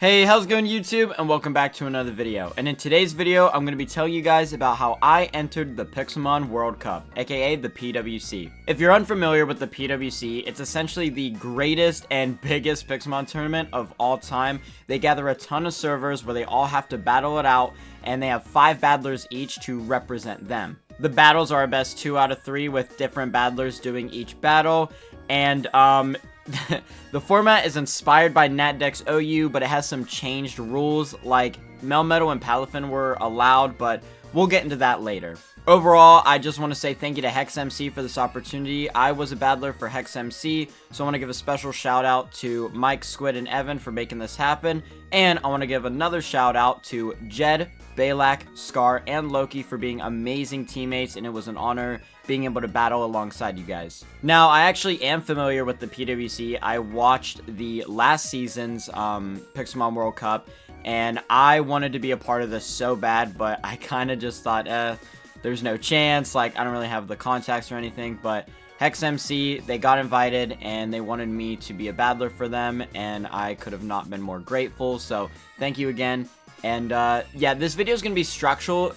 Hey, how's it going YouTube? And welcome back to another video. And in today's video, I'm going to be telling you guys about how I entered the Pixelmon World Cup, aka the PWC. If you're unfamiliar with the PWC, it's essentially the greatest and biggest Pixelmon tournament of all time. They gather a ton of servers where they all have to battle it out, and they have 5 battlers each to represent them. The battles are a best 2 out of 3 with different battlers doing each battle, and the format is inspired by NatDex OU, but it has some changed rules, like Melmetal and Palafin were allowed, but we'll get into that later. Overall, I just want to say thank you to HexMC for this opportunity. I was a battler for HexMC, so I want to give a special shout out to Mike, Squid, and Evan for making this happen, and I want to give another shout out to Jed, Balak, Scar, and Loki for being amazing teammates, and it was an honor being able to battle alongside you guys. Now, I actually am familiar with the PWC. I watched the last season's Pixelmon World Cup, and I wanted to be a part of this so bad, but I kind of just thought, there's no chance, like, I don't really have the contacts or anything, but HexMC, they got invited, and they wanted me to be a battler for them, and I could have not been more grateful, so thank you again. And, yeah, this video is going to be structured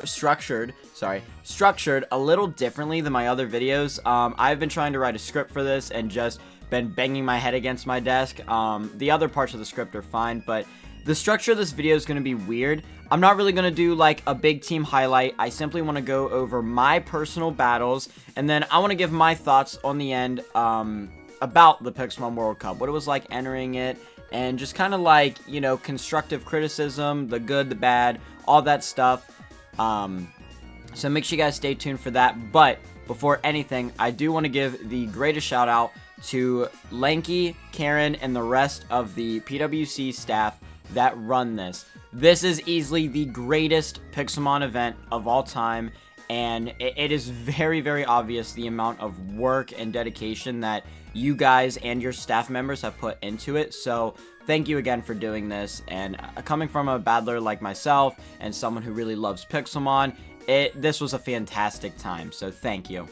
a little differently than my other videos. I've been trying to write a script for this and just been banging my head against my desk. The other parts of the script are fine, but the structure of this video is going to be weird. I'm not really going to do, like, a big team highlight. I simply want to go over my personal battles, and then I want to give my thoughts on the end, about the Pixelmon World Cup, what it was like entering it, and just kind of like, you know, constructive criticism, the good, the bad, all that stuff. So make sure you guys stay tuned for that. But before anything, I do want to give the greatest shout out to Lanky, Karen, and the rest of the PWC staff that run this. This is easily the greatest Pixelmon event of all time, and it is very, very obvious the amount of work and dedication that you guys and your staff members have put into it. So thank you again for doing this, and coming from a battler like myself and someone who really loves Pixelmon, this was a fantastic time, so thank you.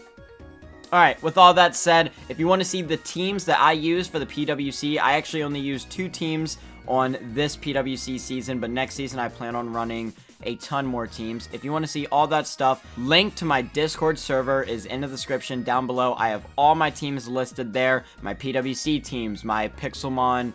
Alright, with all that said, if you want to see the teams that I use for the PWC, I actually only use 2 teams on this PWC season, but next season I plan on running a ton more teams. If you want to see all that stuff, link to my Discord server is in the description down below. I have all my teams listed there, my PWC teams, my Pixelmon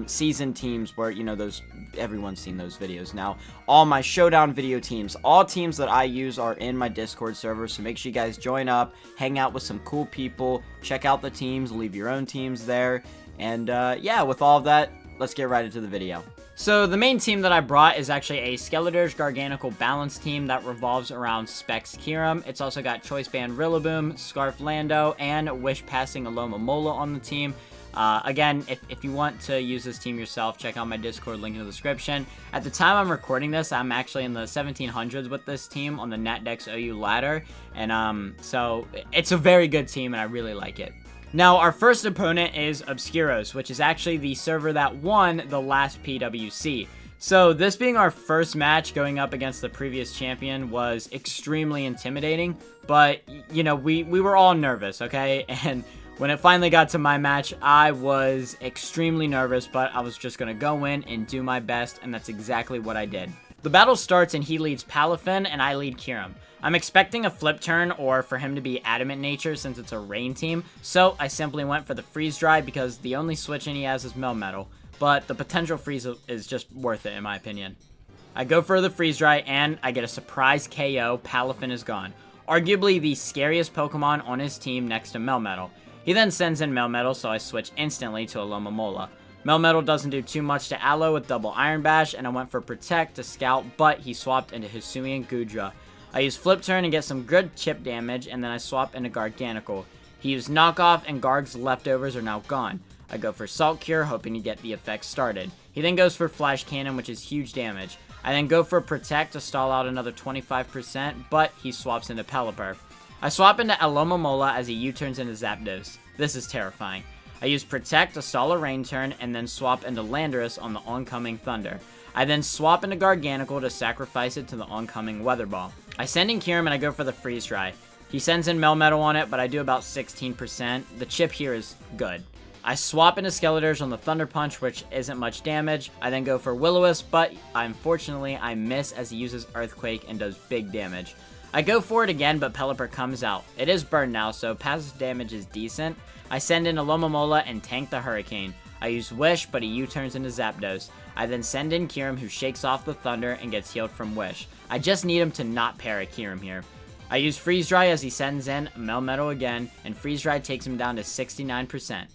season teams, where, you know, those, everyone's seen those videos now, all my showdown video teams, all teams that I use are in my Discord server, so make sure you guys join up, hang out with some cool people, check out the teams, leave your own teams there, and yeah, with all of that, let's get right into the video. So the main team that I brought is actually a Skeletor's Garganical Balance team that revolves around Specs Kiram. It's also got Choice Band Rillaboom, Scarf Lando, and Wish Passing Aloma Mola on the team. Again, if you want to use this team yourself, check out my Discord, link in the description. At the time I'm recording this, I'm actually in the 1700s with this team on the NatDex OU ladder, and so it's a very good team and I really like it. Now, our first opponent is Obscuros, which is actually the server that won the last PWC. So this being our first match going up against the previous champion was extremely intimidating, but, you know, we were all nervous, okay? And when it finally got to my match, I was extremely nervous, but I was just going to go in and do my best, and that's exactly what I did. The battle starts and he leads Palafin and I lead Kiram. I'm expecting a flip turn or for him to be Adamant Nature since it's a rain team, so I simply went for the Freeze Dry because the only switch in he has is Melmetal, but the potential freeze is just worth it in my opinion. I go for the Freeze Dry and I get a surprise KO. Palafin is gone. Arguably the scariest Pokemon on his team next to Melmetal. He then sends in Melmetal, so I switch instantly to Aloma Mola. Melmetal doesn't do too much to Aloe with double Iron Bash, and I went for Protect to scout, but he swapped into Hisuian Gudra. I use Flip Turn and get some good chip damage, and then I swap into Garganical. He used Knockoff, and Garg's leftovers are now gone. I go for Salt Cure, hoping to get the effect started. He then goes for Flash Cannon, which is huge damage. I then go for Protect to stall out another 25%, but he swaps into Pelipper. I swap into Aloma Mola as he U-turns into Zapdos. This is terrifying. I use Protect to stall a Rain Turn, and then swap into Landorus on the oncoming Thunder. I then swap into Garganical to sacrifice it to the oncoming Weather Ball. I send in Kiram and I go for the Freeze Dry. He sends in Melmetal on it, but I do about 16%. The chip here is good. I swap into Skeletors on the Thunder Punch, which isn't much damage. I then go for Will-O-Wisp, but unfortunately I miss as he uses Earthquake and does big damage. I go for it again, but Pelipper comes out. It is burned now, so passive damage is decent. I send in Alomomola and tank the Hurricane. I use Wish, but he U-turns into Zapdos. I then send in Kyurem, who shakes off the Thunder and gets healed from Wish. I just need him to not para Kyurem here. I use Freeze Dry as he sends in Melmetal again, and Freeze Dry takes him down to 69%.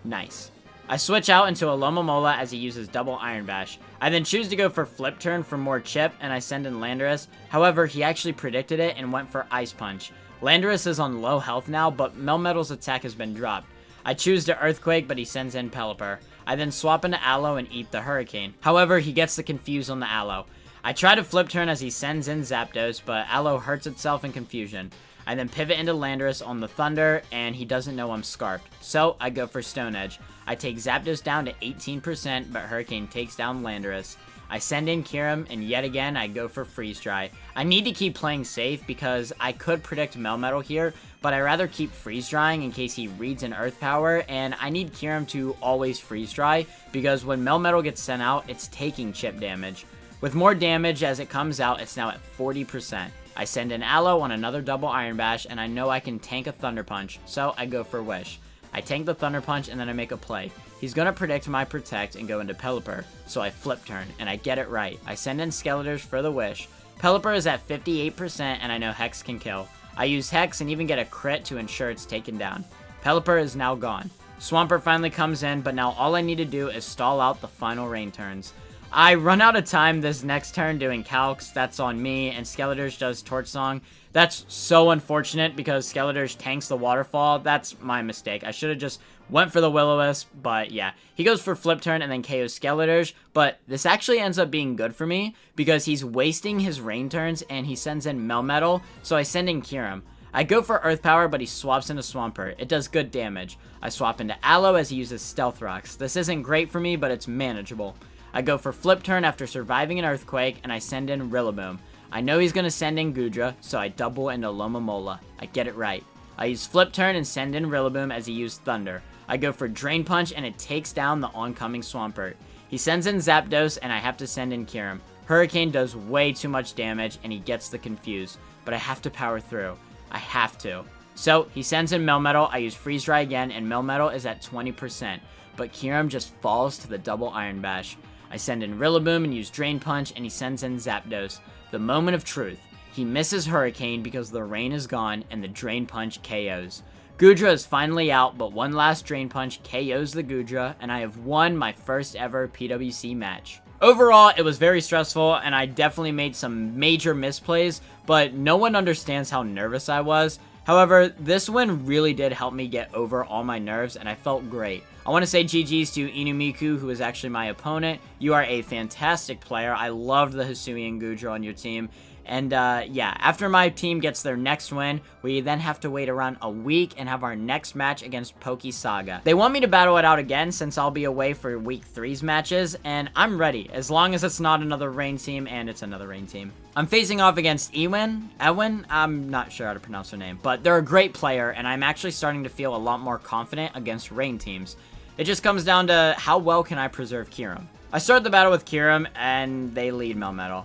Nice. I switch out into Alomomola as he uses double Iron Bash. I then choose to go for Flip Turn for more chip, and I send in Landorus. However, he actually predicted it and went for Ice Punch. Landorus is on low health now, but Melmetal's attack has been dropped. I choose to Earthquake, but he sends in Pelipper. I then swap into Aloe and eat the Hurricane. However, he gets the Confuse on the Aloe. I try to Flip Turn as he sends in Zapdos, but Aloe hurts itself in confusion. I then pivot into Landorus on the Thunder, and he doesn't know I'm Scarfed. So, I go for Stone Edge. I take Zapdos down to 18%, but Hurricane takes down Landorus. I send in Kyurem, and yet again, I go for Freeze Dry. I need to keep playing safe because I could predict Melmetal here, but I rather keep Freeze Drying in case he reads an Earth Power, and I need Kyurem to always Freeze Dry because when Melmetal gets sent out, it's taking chip damage. With more damage as it comes out, it's now at 40%. I send in Aloe on another double Iron Bash, and I know I can tank a Thunder Punch, so I go for Wish. I tank the Thunder Punch, and then I make a play. He's going to predict my Protect and go into Pelipper, so I Flip Turn, and I get it right. I send in Skeletors for the Wish. Pelipper is at 58%, and I know Hex can kill. I use Hex and even get a crit to ensure it's taken down. Pelipper is now gone. Swampert finally comes in, but now all I need to do is stall out the final rain turns. I run out of time this next turn doing Calcs, that's on me, and Skeletors does Torch Song. That's so unfortunate because Skeletors tanks the Waterfall. That's my mistake. I should have just went for the Will-O-Wisp, but yeah. He goes for Flip Turn and then KOs Skeletors, but this actually ends up being good for me because he's wasting his rain turns and he sends in Melmetal, so I send in Kyurem. I go for Earth Power, but he swaps into Swampert. It does good damage. I swap into Aloe as he uses Stealth Rocks. This isn't great for me, but it's manageable. I go for Flip Turn after surviving an Earthquake, and I send in Rillaboom. I know he's going to send in Goodra, so I double into Alomomola. I get it right. I use Flip Turn and send in Rillaboom as he used Thunder. I go for Drain Punch, and it takes down the oncoming Swampert. He sends in Zapdos, and I have to send in Kyurem. Hurricane does way too much damage, and he gets the Confuse, but I have to power through. I have to. So, he sends in Melmetal, I use Freeze Dry again, and Melmetal is at 20%, but Kyurem just falls to the double Iron Bash. I send in Rillaboom and use Drain Punch, and he sends in Zapdos. The moment of truth. He misses Hurricane because the rain is gone, and the Drain Punch KOs. Goodra is finally out, but one last Drain Punch KOs the Goodra, and I have won my first ever PWC match. Overall, it was very stressful, and I definitely made some major misplays, but no one understands how nervous I was. However, this win really did help me get over all my nerves, and I felt great. I want to say GG's to Inumiku, who is actually my opponent. You are a fantastic player. I loved the Hisuian Goodra on your team. And yeah, after my team gets their next win, we then have to wait around a week and have our next match against Pokesaga. They want me to battle it out again since I'll be away for week 3's matches, and I'm ready, as long as it's not another rain team, and it's another rain team. I'm facing off against Ewin, I'm not sure how to pronounce her name, but they're a great player, and I'm actually starting to feel a lot more confident against rain teams. It just comes down to how well can I preserve Kyurem. I start the battle with Kyurem, and they lead Melmetal.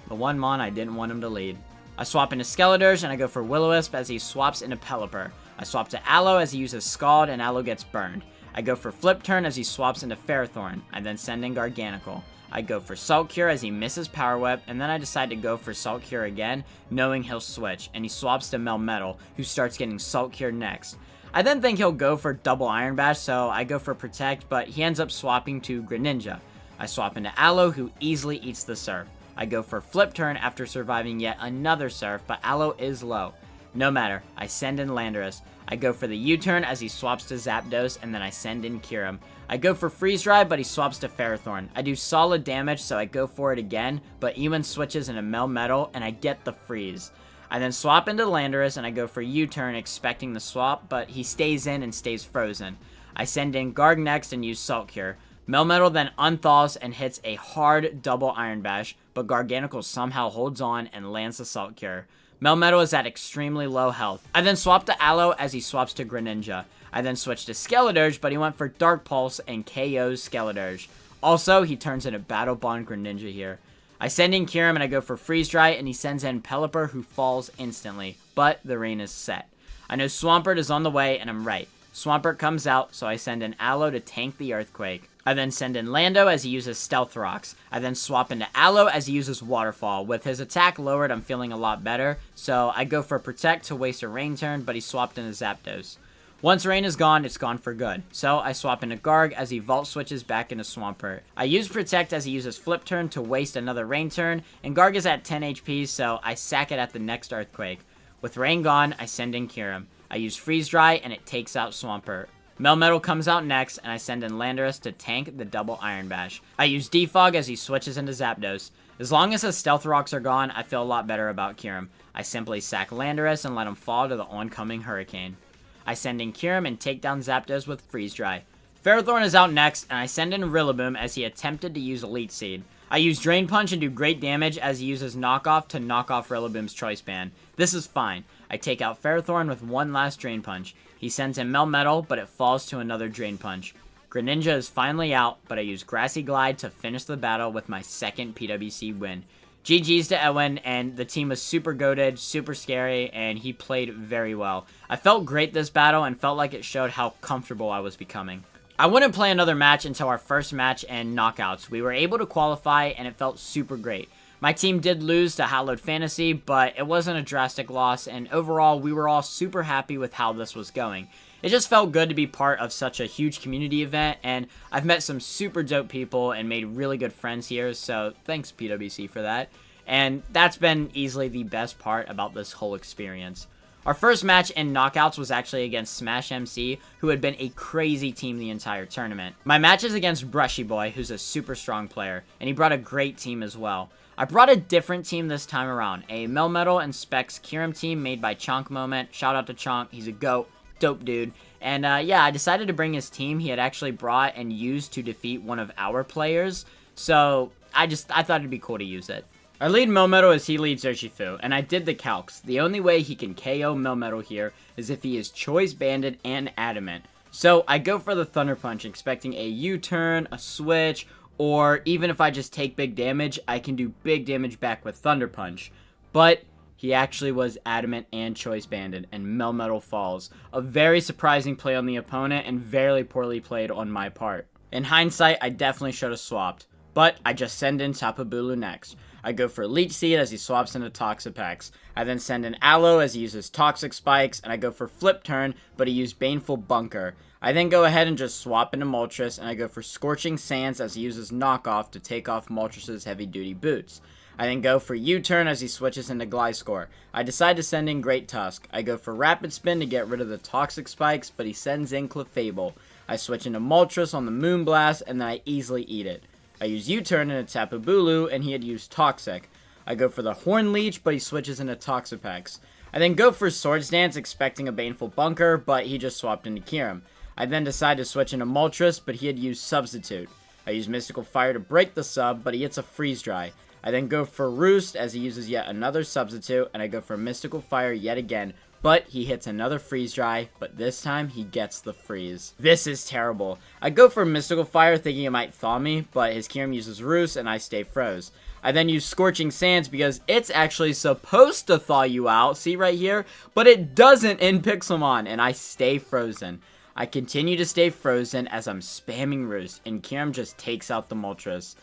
The one Mon I didn't want him to lead. I swap into Skeletors, and I go for Will-O-Wisp as he swaps into Pelipper. I swap to Aloe as he uses Scald, and Aloe gets burned. I go for Flip Turn as he swaps into Ferrothorn. I then send in Garganacl. I go for Salt Cure as he misses Power Whip, and then I decide to go for Salt Cure again, knowing he'll switch, and he swaps to Melmetal, who starts getting Salt Cure next. I then think he'll go for double Iron Bash, so I go for Protect, but he ends up swapping to Greninja. I swap into Aloe, who easily eats the Surf. I go for Flip Turn after surviving yet another Surf, but Aloe is low. No matter, I send in Landorus. I go for the U-turn as he swaps to Zapdos, and then I send in Kyurem. I go for Freeze Dry, but he swaps to Ferrothorn. I do solid damage, so I go for it again, but Ewan switches into Melmetal, and I get the Freeze. I then swap into Landorus, and I go for U-turn expecting the swap, but he stays in and stays frozen. I send in Garg next and use Salt Cure. Melmetal then unthaws and hits a hard double Iron Bash, but Garganacl somehow holds on and lands the Salt Cure. Melmetal is at extremely low health. I then swapped to Aloe as he swaps to Greninja. I then switched to Skeledirge, but he went for Dark Pulse and KOs Skeledirge. Also, he turns into Battle Bond Greninja here. I send in Kyurem and I go for Freeze Dry, and he sends in Pelipper, who falls instantly, but the rain is set. I know Swampert is on the way, and I'm right. Swampert comes out, so I send in Aloe to tank the Earthquake. I then send in Lando as he uses Stealth Rocks. I then swap into Aloe as he uses Waterfall. With his attack lowered, I'm feeling a lot better, so I go for Protect to waste a Rain turn, but he swapped into Zapdos. Once Rain is gone, it's gone for good. So I swap into Garg as he Vault switches back into Swampert. I use Protect as he uses Flip Turn to waste another Rain turn, and Garg is at 10 HP, so I sack it at the next Earthquake. With Rain gone, I send in Kyurem. I use Freeze Dry, and it takes out Swampert. Melmetal comes out next, and I send in Landorus to tank the double Iron Bash. I use Defog as he switches into Zapdos. As long as his Stealth Rocks are gone, I feel a lot better about Kyurem. I simply sack Landorus and let him fall to the oncoming Hurricane. I send in Kyurem and take down Zapdos with Freeze Dry. Ferrothorn is out next, and I send in Rillaboom as he attempted to use Elite Seed. I use Drain Punch and do great damage as he uses Knockoff to knock off Rillaboom's Choice Band. This is fine. I take out Ferrothorn with one last Drain Punch. He sends in Melmetal, but it falls to another Drain Punch. Greninja is finally out, but I use Grassy Glide to finish the battle with my second PWC win. GG's to Edwin, and the team was super goated, super scary, and he played very well. I felt great this battle and felt like it showed how comfortable I was becoming. I wouldn't play another match until our first match and knockouts. We were able to qualify, and it felt super great. My team did lose to Hallowed Fantasy, but it wasn't a drastic loss, and overall, we were all super happy with how this was going. It just felt good to be part of such a huge community event, and I've met some super dope people and made really good friends here, so thanks PWC for that. And that's been easily the best part about this whole experience. Our first match in knockouts was actually against Smash MC, who had been a crazy team the entire tournament. My match is against Brushy Boy, who's a super strong player, and he brought a great team as well. I brought a different team this time around, a Melmetal and Specs Kyurem team made by Chonk Moment. Shout out to Chonk, he's a goat, dope dude. And yeah, I decided to bring his team he had actually brought and used to defeat one of our players, so I thought it'd be cool to use it. I lead Melmetal as he leads Urshifu, and I did the calcs. The only way he can KO Melmetal here is if he is Choice Banded and Adamant. So I go for the Thunder Punch, expecting a U-turn, a switch, or even if I just take big damage, I can do big damage back with Thunder Punch. But he actually was Adamant and Choice Banded, and Melmetal falls. A very surprising play on the opponent, and very poorly played on my part. In hindsight, I definitely should have swapped, but I just send in Tapu Bulu next. I go for Leech Seed as he swaps into Toxapex. I then send in Aloe as he uses Toxic Spikes, and I go for Flip Turn, but he used Baneful Bunker. I then go ahead and just swap into Moltres, and I go for Scorching Sands as he uses Knockoff to take off Moltres' Heavy Duty Boots. I then go for U-turn as he switches into Gliscor. I decide to send in Great Tusk. I go for Rapid Spin to get rid of the Toxic Spikes, but he sends in Clefable. I switch into Moltres on the Moonblast, and then I easily eat it. I use U-turn into Tapu Bulu, and he had used Toxic. I go for the Horn Leech, but he switches into Toxapex. I then go for Swords Dance, expecting a Baneful Bunker, but he just swapped into Kyurem. I then decide to switch into Moltres, but he had used Substitute. I use Mystical Fire to break the sub, but he hits a Freeze Dry. I then go for Roost as he uses yet another Substitute, and I go for Mystical Fire yet again, but he hits another Freeze Dry, but this time he gets the freeze. This is terrible. I go for Mystical Fire thinking it might thaw me, but his Kyurem uses Roost and I stay froze. I then use Scorching Sands because it's actually supposed to thaw you out, see right here, but it doesn't in Pixelmon, and I stay frozen. I continue to stay frozen as I'm spamming Roost, and Kyurem just takes out the Moltres.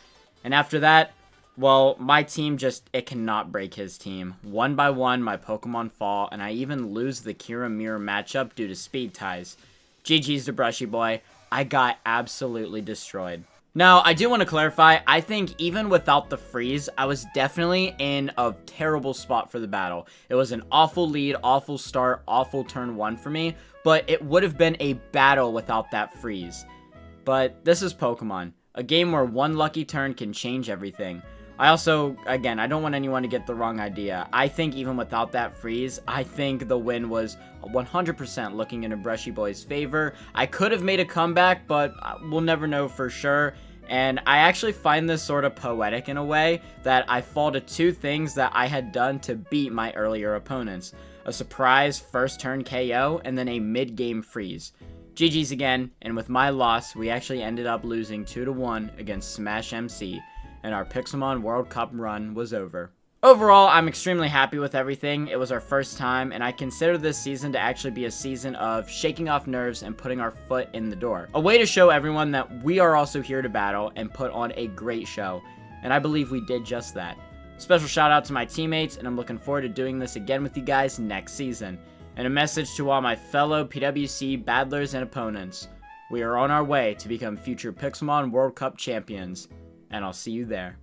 And after that, well, my team it cannot break his team. One by one, my Pokemon fall, and I even lose the Kyurem Mirror matchup due to speed ties. GG's to Brushy Boy. I got absolutely destroyed. Now, I do want to clarify, I think even without the freeze, I was definitely in a terrible spot for the battle. It was an awful lead, awful start, awful turn 1 for me, but it would have been a battle without that freeze. But this is Pokemon, a game where one lucky turn can change everything. I also, again, I don't want anyone to get the wrong idea. I think even without that freeze, I think the win was 100% looking in a Brushy Boy's favor. I could have made a comeback, but we'll never know for sure. And I actually find this sort of poetic in a way that I fall to two things that I had done to beat my earlier opponents. A surprise first turn KO and then a mid-game freeze. GG's again, and with my loss, we actually ended up losing 2-1 against Smash MC, and our Pixelmon World Cup run was over. Overall, I'm extremely happy with everything. It was our first time, and I consider this season to actually be a season of shaking off nerves and putting our foot in the door. A way to show everyone that we are also here to battle and put on a great show, and I believe we did just that. Special shout out to my teammates, and I'm looking forward to doing this again with you guys next season. And a message to all my fellow PWC battlers and opponents. We are on our way to become future Pixelmon World Cup champions, and I'll see you there.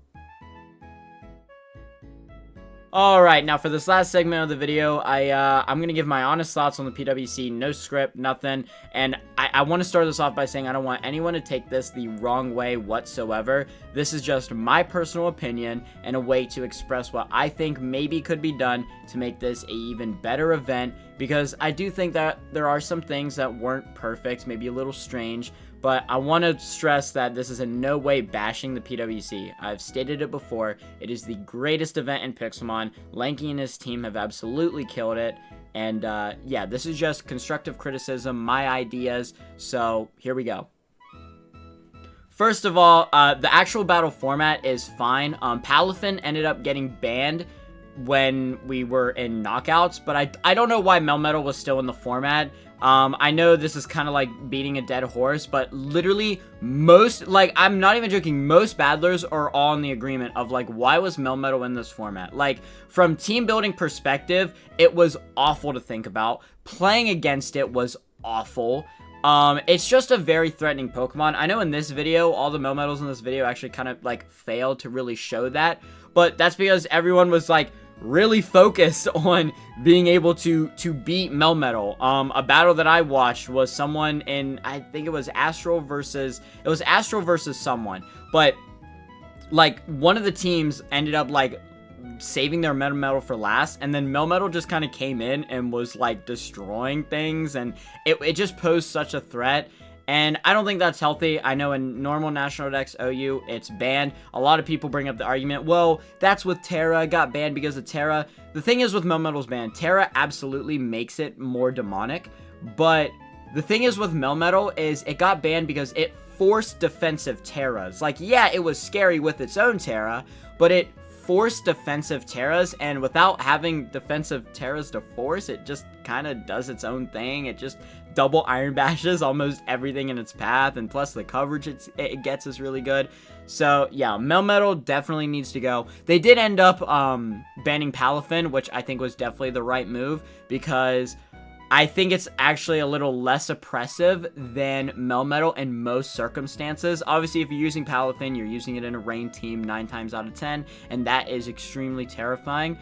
Alright, now for this last segment of the video, I'm going to give my honest thoughts on the PWC, no script, nothing, and I want to start this off by saying I don't want anyone to take this the wrong way whatsoever. This is just my personal opinion and a way to express what I think maybe could be done to make this an even better event, because I do think that there are some things that weren't perfect, maybe a little strange, but I want to stress that this is in no way bashing the PWC. I've stated it before, it is the greatest event in Pixelmon. Lanky and his team have absolutely killed it, and yeah, this is just constructive criticism, my ideas, so here we go. First of all, the actual battle format is fine. Palafin ended up getting banned when we were in knockouts, but I don't know why Melmetal was still in the format. I know this is kind of like beating a dead horse, but literally most, like, I'm not even joking, most battlers are all in the agreement of, like, why was Melmetal in this format? Like, from team building perspective, it was awful to think about. Playing against it was awful. It's just a very threatening Pokemon. I know in this video, all the Melmetals in this video actually kind of, like, failed to really show that, but that's because everyone was, like, really focused on being able to beat Melmetal. A battle that I watched was someone in, I think it was Astral versus someone, but like one of the teams ended up like saving their Melmetal for last, and then Melmetal just kind of came in and was like destroying things, and it just posed such a threat. And I don't think that's healthy. I know in normal National Dex OU, it's banned. A lot of people bring up the argument, well, that's with Terra, got banned because of Terra. The thing is with Melmetal's ban, Terra absolutely makes it more demonic. But the thing is with Melmetal is it got banned because it forced defensive Terras. Like, yeah, it was scary with its own Terra, but it forced defensive Terras, and without having defensive Terras to force, it just kind of does its own thing. It just double Iron Bashes almost everything in its path, and plus the coverage it gets is really good. So yeah, Melmetal definitely needs to go. They did end up banning Palafin, which I think was definitely the right move, because I think it's actually a little less oppressive than Melmetal in most circumstances. Obviously, if you're using Palafin, you're using it in a rain team 9 times out of 10, and that is extremely terrifying.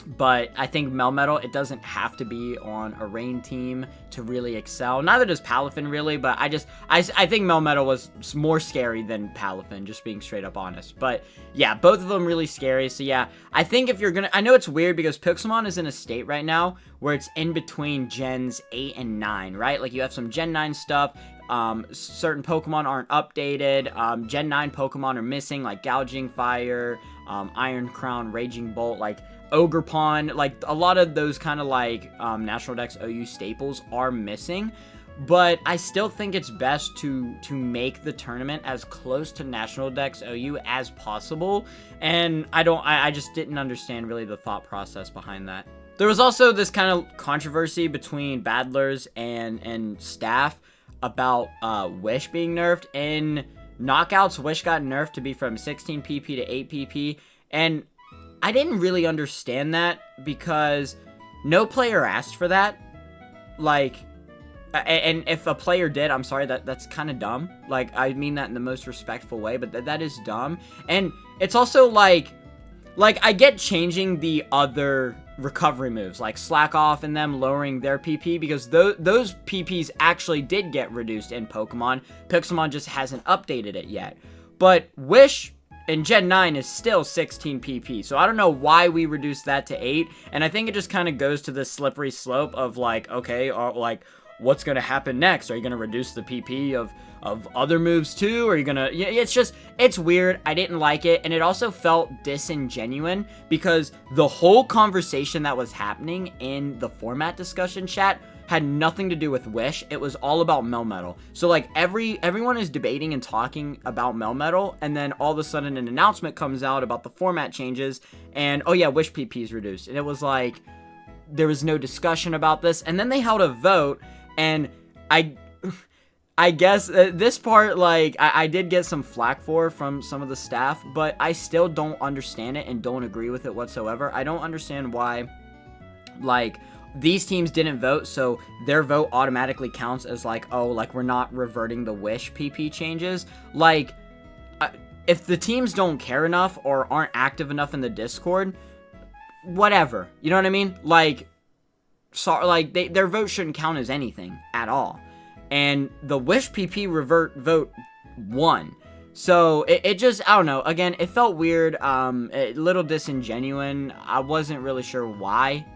But I think Melmetal, it doesn't have to be on a rain team to really excel. Neither does Palafin really, but I think Melmetal was more scary than Palafin, just being straight up honest. But yeah, both of them really scary. So yeah, I think if you're gonna, I know it's weird because Pixelmon is in a state right now where it's in between gens 8 and 9, right? Like you have some Gen 9 stuff. Certain Pokemon aren't updated. Gen 9 Pokemon are missing, like Gouging Fire, Iron Crown, Raging Bolt, like Ogerpon, like a lot of those kind of like National Dex OU staples are missing. But I still think it's best to make the tournament as close to National Dex OU as possible. And I just didn't understand really the thought process behind that. There was also this kind of controversy between battlers and staff about Wish being nerfed. In knockouts, Wish got nerfed to be from 16 pp to 8 pp, and I didn't really understand that because no player asked for that. Like, and if a player did, I'm sorry, that's kind of dumb. Like, I mean that in the most respectful way, but that is dumb. And it's also like I get changing the other recovery moves, like Slack Off and them lowering their PP, because those PPs actually did get reduced in Pokemon. Pixelmon just hasn't updated it yet. But Wish in Gen 9 is still 16 PP, so I don't know why we reduced that to 8, and I think it just kind of goes to the slippery slope of like, okay, like, what's going to happen next? Are you going to reduce the PP of other moves too? Are you going to... Yeah, it's weird. I didn't like it. And it also felt disingenuine because the whole conversation that was happening in the format discussion chat had nothing to do with Wish. It was all about Melmetal. So like everyone is debating and talking about Melmetal, and then all of a sudden an announcement comes out about the format changes, and oh yeah, Wish PP is reduced. And it was like, there was no discussion about this, and then they held a vote, and I guess this part, like, I did get some flack from some of the staff, but I still don't understand it and don't agree with it whatsoever. I don't understand why, like, these teams didn't vote, so their vote automatically counts as, like, oh, like, we're not reverting the Wish PP changes. Like, if the teams don't care enough or aren't active enough in the Discord, whatever. You know what I mean? Like, their vote shouldn't count as anything at all. And the Wish PP revert vote won. So, it just, I don't know. Again, it felt weird, a little disingenuine. I wasn't really sure why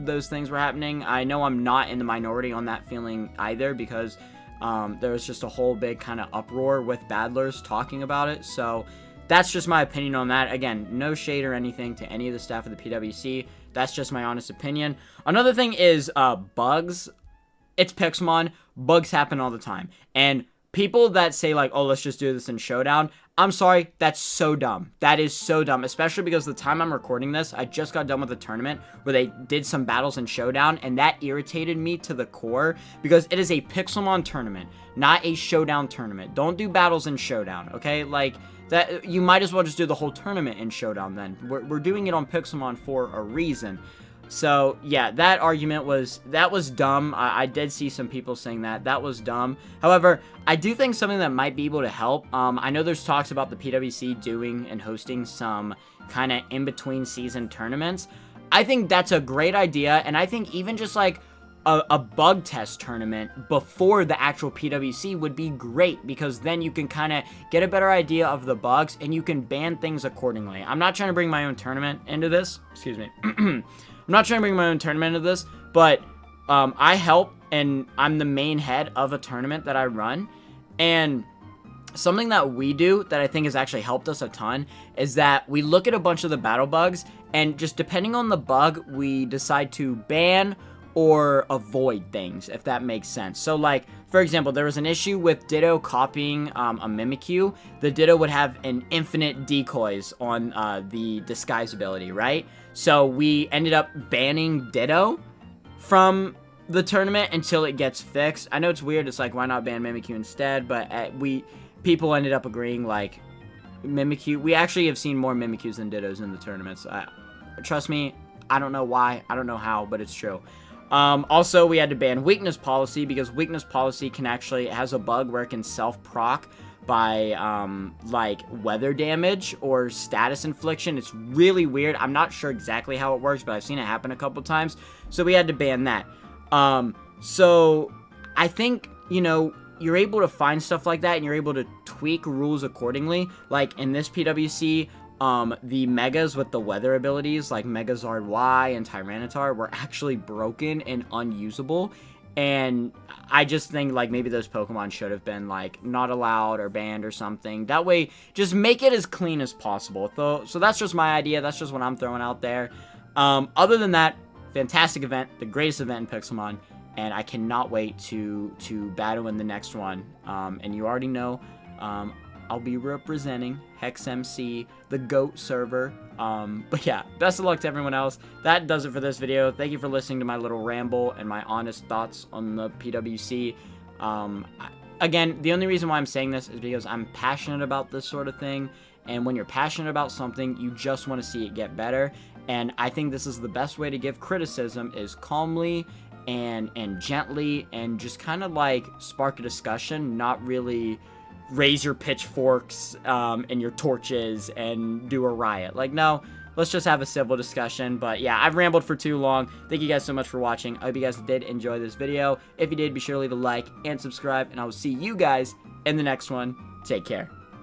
those things were happening. I know I'm not in the minority on that feeling either, because there was just a whole big kind of uproar with Badlers talking about it. So that's just my opinion on that. Again, no shade or anything to any of the staff of the PWC. That's just my honest opinion. Another thing is bugs. It's Pixelmon. Bugs happen all the time. And people that say, like, oh, let's just do this in Showdown, I'm sorry, that's so dumb. That is so dumb, especially because the time I'm recording this, I just got done with a tournament where they did some battles in Showdown, and that irritated me to the core because it is a Pixelmon tournament, not a Showdown tournament. Don't do battles in Showdown, okay? Like, that, you might as well just do the whole tournament in Showdown then. We're doing it on Pixelmon for a reason. So, yeah, that argument was dumb. I did see some people saying that was dumb. However, I do think something that might be able to help, I know there's talks about the PWC doing and hosting some kind of in-between season tournaments. I think that's a great idea, and I think even just like a bug test tournament before the actual PWC would be great, because then you can kind of get a better idea of the bugs, and you can ban things accordingly. I'm not trying to bring my own tournament into this. Excuse me. I'm not trying to bring my own tournament into this, but I help, and I'm the main head of a tournament that I run, and something that we do that I think has actually helped us a ton is that we look at a bunch of the battle bugs, and just depending on the bug, we decide to ban or avoid things, if that makes sense. So, like, for example, there was an issue with Ditto copying a Mimikyu. The Ditto would have an infinite decoys on the disguise ability, right? So we ended up banning Ditto from the tournament until it gets fixed. I know it's weird. It's like, why not ban Mimikyu instead? But people ended up agreeing, like, Mimikyu. We actually have seen more Mimikyus than Dittos in the tournaments. Trust me, I don't know why. I don't know how, but it's true. Also, we had to ban weakness policy, because weakness policy has a bug where it can self-proc by, like, weather damage or status infliction. It's really weird. I'm not sure exactly how it works, but I've seen it happen a couple times. So we had to ban that. So I think, you know, you're able to find stuff like that, and you're able to tweak rules accordingly. Like, in this PWC, the Megas with the weather abilities, like Megazard Y and Tyranitar, were actually broken and unusable. And I just think, like, maybe those Pokemon should have been, like, not allowed or banned or something. That way, just make it as clean as possible. So that's just my idea. That's just what I'm throwing out there. Other than that, fantastic event. The greatest event in Pixelmon. And I cannot wait to battle in the next one. And you already know, I'll be representing HexMC, the GOAT server. But yeah, best of luck to everyone else. That does it for this video. Thank you for listening to my little ramble and my honest thoughts on the PWC. Again, the only reason why I'm saying this is because I'm passionate about this sort of thing. And when you're passionate about something, you just want to see it get better. And I think this is the best way to give criticism, is calmly and gently, and just kind of like spark a discussion, not really raise your pitchforks and your torches and do a riot. Like, no, let's just have a civil discussion. But yeah, I've rambled for too long. Thank you guys so much for watching. I hope you guys did enjoy this video. If you did, be sure to leave a like and subscribe, and I will see you guys in the next one. Take care.